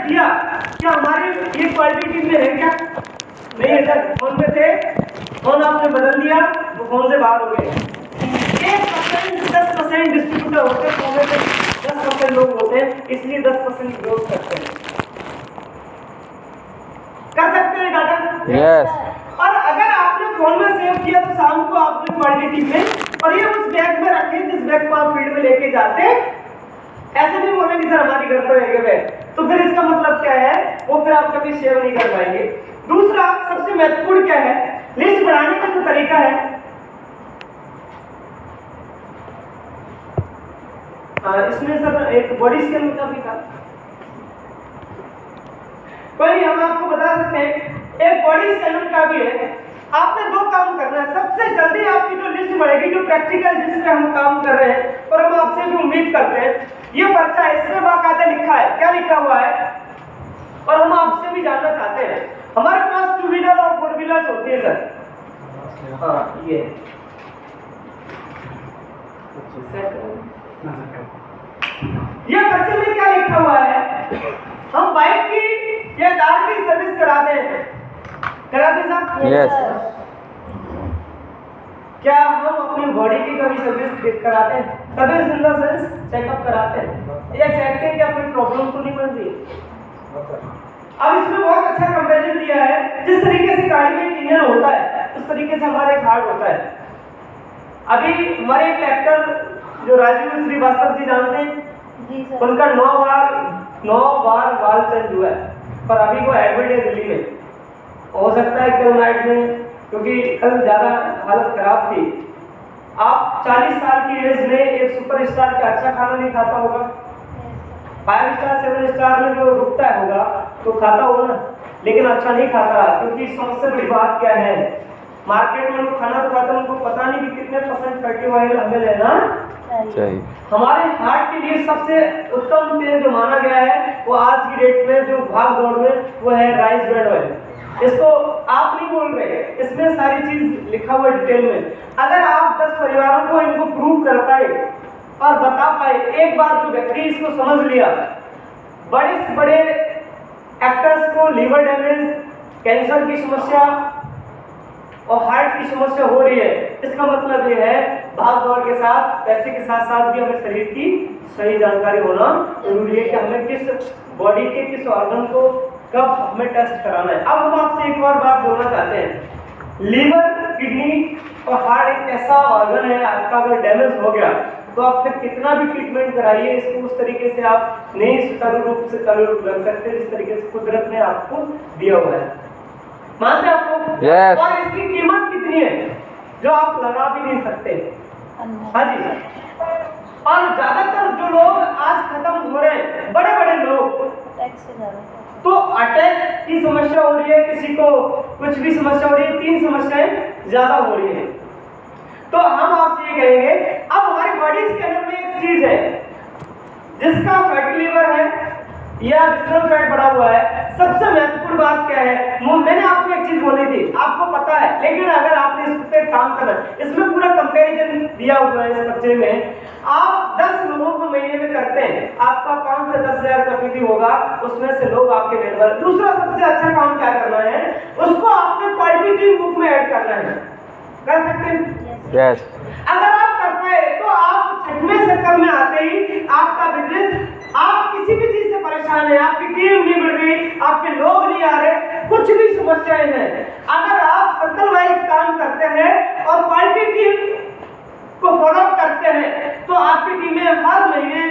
दिया, क्या हमारी ये क्वालिटी टीम में है क्या? नहीं है सर। फोन पे थे, फोन आपने बदल दिया तो फोन से बाहर हो गए। 1% 10% डिस्ट्रीब्यूटर होते हैं, फोन में 10% लोग होते हैं, इसलिए 10% ग्रोथ करते हैं। कर सकते हैं डाटा? यस। और अगर आपने फोन में सेव किया तो शाम को आपने क्वालिटी टीम में, और ये उस बैग में रखें जिस बैग को आप फील्ड में लेके जाते, ऐसे नहीं बोलेंगे सर हमारी घर पर है बैग, तो फिर इसका मतलब क्या है, वो फिर आप कभी सेव नहीं कर पाएंगे। दूसरा सबसे महत्वपूर्ण क्या है, लिस्ट बनाने का जो तरीका है, इसमें सर एक बॉडी स्कैन का भी था, कोई नहीं हम आपको बता सकते हैं। एक बॉडी स्कैनर का भी है। आपने दो काम करना है, सबसे जल्दी आपकी जो लिस्ट बढ़ेगी, जो प्रैक्टिकल जिस पे हम काम कर रहे हैं और हम आपसे भी उम्मीद करते हैं, ये पर्चा है, इसमें बाकायदा लिखा है, क्या लिखा हुआ है, और हम आपसे भी जानना चाहते हैं। हमारे पास 2 व्हीलर और 4 व्हीलर होती है सर। हाँ ये पर्चे में क्या लिखा हुआ है, हम बाइक की या कार की सर्विस कराते हैं, कराते साहब? यस। क्या हम अपनी बॉडी की कभी सर्विस कराते हैं? Service in the sense checkup कराते हैं या चेक हैं क्या कोई प्रॉब्लम तो नहीं बन रही? अब इसमें बहुत अच्छा कंपैरिजन दिया है, जिस तरीके से गाड़ी में इंजन होता है उस तरीके से हमारे हार्ट होता है। अभी हमारे एक एक्टर जो राजीव श्रीवास्तव जी जानते हैं, उनका 9 बार बाल चेंज हुआ है, पर अभी वो एडमिट है दिल्ली में। हो सकता है कि नाइट में, क्योंकि कल ज़्यादा हालत खराब थी। आप 40 साल की एज में एक सुपरस्टार का अच्छा खाना नहीं खाता होगा, 5 स्टार 7 स्टार में जो रुकता है होगा तो खाता होगा ना, लेकिन अच्छा नहीं खाता, क्योंकि सबसे बड़ी बात क्या है, मार्केट में लोग खाना तो खाते हैं, उनको पता नहीं कि कितने % फैटी ऑयल हमें लेना चाहिए। हमारे हार्ट के लिए सबसे उत्तम तेल जो माना गया है वो आज की डेट में जो भाग दौड़ में वो है राइस ब्रेड ऑयल। इसको आप नहीं बोल रहे, इसमें सारी चीज लिखा हुआ डिटेल में। अगर आप 10 परिवारों को इनको प्रूव कर पाए और बता पाए, एक बार जो व्यक्ति इसको समझ लिया, बड़े से बड़े एक्टर्स को लीवर डैमेज, कैंसर की समस्या और हार्ट की समस्या हो रही है, इसका मतलब ये है भाग दौड़ के साथ, पैसे के साथ साथ भी हमें शरीर की सही जानकारी होना जरूरी है कि हमें किस बॉडी के किस ऑर्गन को कब हमें टेस्ट कराना है। अब हम आपसे एक और बात बोलना चाहते हैं, लीवर, किडनी और हार्ट एक ऐसा ऑर्गन है, आपका अगर डैमेज हो गया तो आप फिर कितना भी ट्रीटमेंट कराइए, इसको उस तरीके से आप नहीं सुचारू रूप से चालू रख सकते जिस तरीके से कुदरत ने आपको दिया हुआ है। मानते हैं आपको? Yes. और इसकी कीमत कितनी है जो आप लगा भी नहीं सकते? हाँ जी। और ज्यादातर जो लोग आज खत्म हो रहे हैं, बड़े बड़े लोग, तो अटैक की समस्या हो रही है, किसी को कुछ भी समस्या हो रही है, 3 समस्याएं ज्यादा हो रही है। तो हम आपसे ये कहेंगे, अब हमारी बॉडी स्कैनर में एक चीज है जिसका फैटी लीवर है या विसरल फैट बढ़ा हुआ है। सबसे महत्वपूर्ण बात क्या है, मैंने आपको एक चीज बोली थी, आपको पता है, लेकिन अगर आपने इस पे काम करना, इसमें पूरा कंपैरिजन दिया हुआ है इस बच्चे में। आप 10 लोगों को महीने में करते हैं, आपका 5 से 10 हजार का पीटी होगा, उसमें से लोग आपके मेंबर। दूसरा सबसे अच्छा काम क्या करना है, उसको आपने क्वालिटी टीम बुक में ऐड करना है। कर सकते हैं? यस। अगर आप कर पाए तो आप 6वें सर्कल में आते ही आपका बिजनेस, आप किसी भी चीज से परेशान है, आपकी टीम नहीं बढ़ रही, आपके लोग नहीं आ रहे, कुछ भी समस्याएं हैं, अगर आप सर्कल वाइज काम करते हैं और क्वालिटी टीम को फॉलो करते हैं तो आपकी टीमें हर महीने,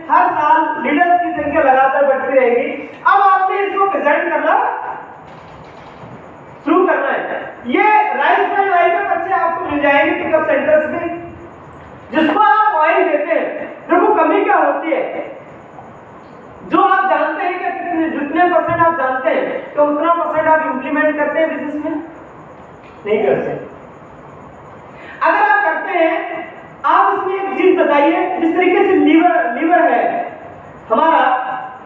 हर साल लीडर्स की संख्या लगातार बढ़ती रहेगी। अब आपने इसको प्रेजेंट करना शुरू करना है। ये राइस ब्रेड ऑयल के बच्चे आपको मिल जाएंगे पिकअप सेंटर्स में, जिसको आप ऑयल देते हैं। देखो कमी क्या होती है, जो आप जानते हैं कि जितने % आप जानते हैं तो उतना % आप इंप्लीमेंट करते हैं बिजनेस में? नहीं करते। अगर आप करते हैं, आप इसमें एक चीज बताइए, जिस तरीके से लीवर है हमारा,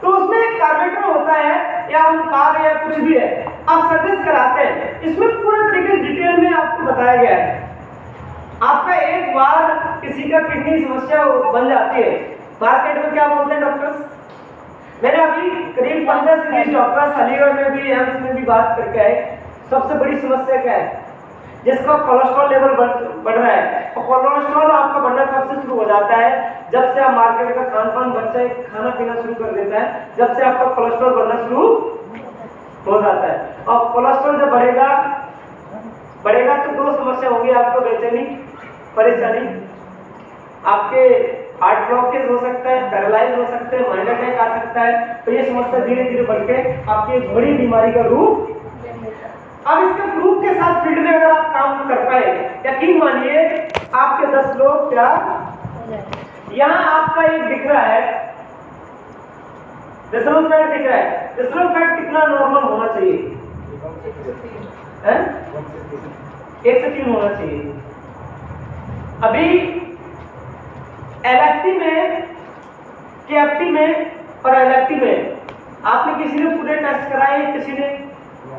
तो उसमें एक कार्बोरेटर होता है या हम कार या कुछ भी है, आप सर्विस कराते हैं, इसमें पूरे तरीके से डिटेल में आपको बताया गया है। आपका एक बार किसी का किडनी समस्या बन जाती है, मार्केट में क्या बोलते हैं डॉक्टर्स, मैंने अभी करीब 15 से 20 डॉक्टर्स अलीगढ़ में भी, एम्स में भी बात करके आए। सबसे बड़ी समस्या क्या है? जिसका कोलेस्ट्रॉल लेवल बढ़ रहा है। और कोलेस्ट्रॉल आपका बढ़ना कब से शुरू हो जाता है? जब से आप मार्केट का खान पान बच्चे खाना पीना शुरू कर देता है, जब से आपका कोलेस्ट्रॉल बढ़ना शुरू हो जाता है। और कोलेस्ट्रॉल जब बढ़ेगा तो दो समस्या होगी आपको, बेचैनी, परेशानी, आपके हार्ट ब्लॉकेज हो सकता है, पैरालाइज हो सकते हैं, माइंड अटैक आ सकता है। तो ये समस्या धीरे धीरे बढ़ के आपकी एक बड़ी बीमारी का रूप। अब इसके प्रूफ के साथ फील्ड में अगर आप काम कर पाए, यकीन मानिए आपके 10 लोग क्या, यहाँ आपका एक दिख रहा है रेसोनेंस फैट दिख रहा है। रेसोनेंस फैट कितना नॉर्मल होना चाहिए? 1 से 3 होना चाहिए। अभी एलएफटी में, केएफटी में और एलएफटी में आपने किसी ने पूरे टेस्ट कराए, किसी ने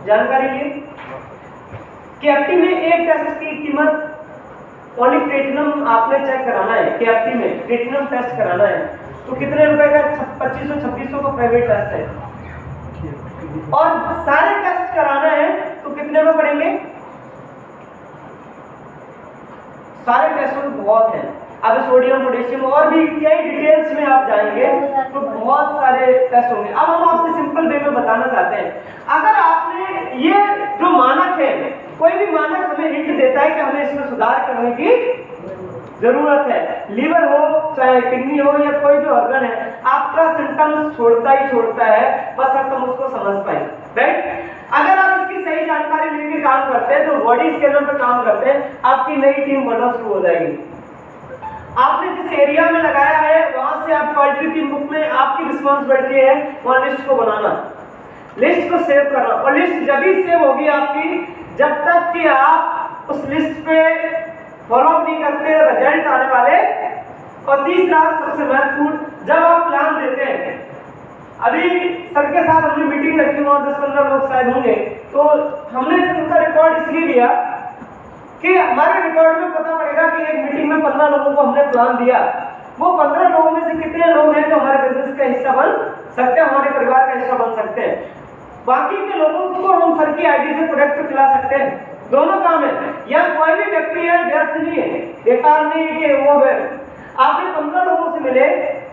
जानकारी ली? केएफटी में एक टेस्ट की कीमत ओनली क्रिएटिनिन आपने चेक कराना है, केएफटी में क्रिएटिनिन टेस्ट कराना है तो कितने रुपए का? 2500-2600 का प्राइवेट टेस्ट है। और सारे टेस्ट कराना है तो कितने में पड़ेंगे? सारे टेस्ट में बहुत है। अब सोडियम, पोटेशियम और भी कई डिटेल्स में आप जाएंगे तो बहुत सारे टेस्ट होंगे। अब हम आपसे सिंपल वे में बताना चाहते हैं, अगर आपने ये जो मानक है, कोई भी मानक हमें हिंट देता है कि हमें इसमें सुधार करने की जरूरत है, लीवर हो चाहे किडनी हो या कोई भी ऑर्गन है, आपका सिम्टम्स छोड़ता ही छोड़ता है, बस अब हम उसको समझ पाए, राइट? अगर आप इसकी सही जानकारी लेके काम करते हैं तो बॉडी स्कैनर पर काम करते हैं, आपकी नई टीम बनना शुरू हो जाएगी। आपने जिस एरिया में लगाया है वहां से आप क्वालिटी टीम बुक में आपकी रिस्पॉन्सिबिलिटी है वहां लिस्ट को बनाना, लिस्ट को सेव करना। और लिस्ट जब भी सेव होगी आपकी, जब तक कि आप उस लिस्ट पे फॉलो नहीं करते, रिजल्ट आने वाले। और तीसरा सबसे महत्वपूर्ण, जब आप प्लान देते हैं, अभी सर के साथ हमने मीटिंग रखी, वहां 10-15 लोग शायद होंगे, तो हमने उनका रिकॉर्ड इसलिए लिया कि हमारे रिकॉर्ड में पता पड़ेगा कि एक मीटिंग में 15 लोगों को हमने प्लान दिया, वो 15 लोगों में से कितने लोग हैं जो हमारे बिजनेस का हिस्सा बन सकते हैं, हमारे परिवार का हिस्सा बन सकते हैं। बाकी के लोगों को हम सर की आईडी से प्रोडक्ट खिला सकते हैं। दोनों काम है। या कोई भी व्यक्ति है व्यर्थ नहीं है, बेकार नहीं है कि वो आपने 15 लोगों से मिले,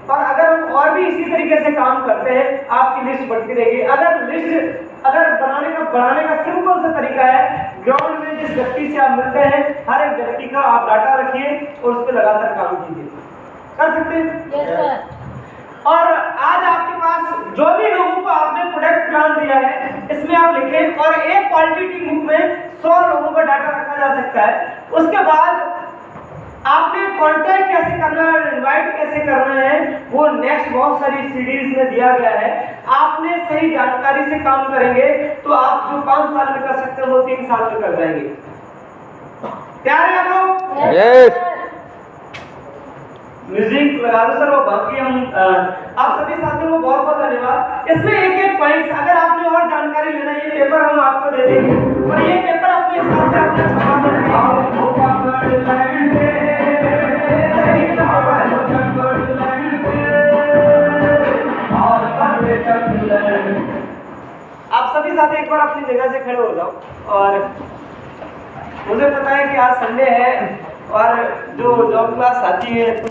और अगर हम और भी इसी तरीके से काम करते हैं आपकी लिस्ट बढ़ती रहेगी। अगर बढ़ाने का सिंपल सा तरीका है, ग्राउंड में जिस व्यक्ति से आप मिलते हैं हर एक व्यक्ति का आप डाटा रखिए और उस पर लगातार काम कीजिए। कर सकते हैं? Yes sir. और आज आपके पास जो भी लोगों को आपने प्रोडक्ट प्लान दिया है इसमें आप लिखें, और एक क्वालिटी टीम बुक में 100 लोगों का डाटा रखा जा सकता है। उसके बाद आपने कांटेक्ट कैसे करना है, इनवाइट कैसे करना है, वो नेक्स्ट बहुत सारी सीरीज में दिया गया है। आपने सही जानकारी से काम करेंगे तो आप जो 5 साल में कर सकते हैं वो 3 साल में कर जाएंगे। तैयार है आप लोग? यस। म्यूजिक लगा दो सर, वो बाकी हम आप सभी साथियों को बहुत बहुत धन्यवाद। इसमें एक पॉइंट, अगर आपने और जानकारी लेना है, ये पेपर हम आपको दे देंगे और ये पेपर अपने हिसाब से आपने छपा आप सभी साथी एक बार अपनी जगह से खड़े हो जाओ। और मुझे पता है कि आज संडे है और जो जॉब क्लास आती है तो